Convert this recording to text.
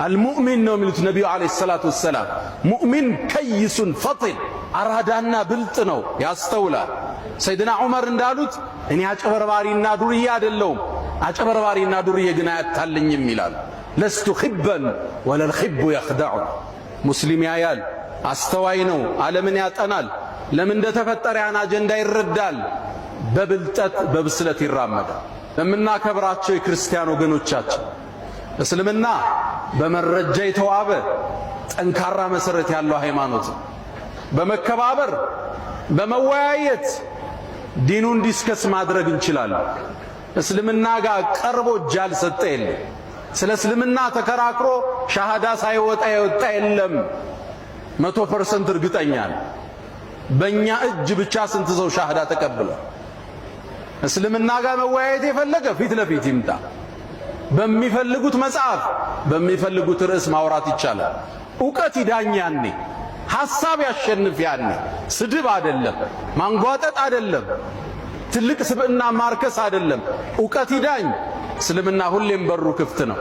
المؤمن ነው የሚሉት ነብዩ አለይሂ ሰላቱ ወሰላም። ሙእሚን ከይሱን ፈጢን አራዳና ብልጥ ነው ያስተውላል። ሰይድና ዑመር እንዳሉት እኔ አጨበርባሪና ዱርዬ አይደለሁም፣ አጨበርባሪና ዱርዬ ግን አያታልኝም ይላል። ለስቱ ኺበን ወለል ኺቡ የኽደዑ ሙስሊም ያያል፣ አስተዋይ ነው፣ ዓለምን ያጠናል፣ ለምን እንደተፈጠረ ያን አጀንዳ ይረዳል፣ በብልጠት በብስለት ይራመዳል። ለምናከብራቸው የክርስቲያን ወገኖቻችን እስልምና በመረጃ የተዋበ ጠንካራ መሰረት ያለው ሃይማኖት በመከባበር በመወያየት ዲኑን ዲስከስ ማድረግ እንችላለን። እስልምና ጋር ቀርቦ ጃል ሰጠ የለም። ስለ እስልምና ተከራክሮ ሻሃዳ ሳይወጣ የወጣ የለም። 100% እርግጠኛ ነኝ። በእኛ እጅ ብቻ ስንት ሰው ሻሃዳ ተቀብለ። እስልምና ጋር መወያየት የፈለገ ፊት ለፊት ይምጣ። በሚፈልጉት መጽሐፍ በሚፈልጉት ርዕስ ማውራት ይቻላል። ዕውቀት ይዳኝ ያኔ፣ ሐሳብ ያሸንፍ ያኔ። ስድብ አይደለም፣ ማንጓጠጥ አይደለም፣ ትልቅ ስብዕና ማርከስ አይደለም። ዕውቀት ይዳኝ። እስልምና ሁሌም በሩ ክፍት ነው።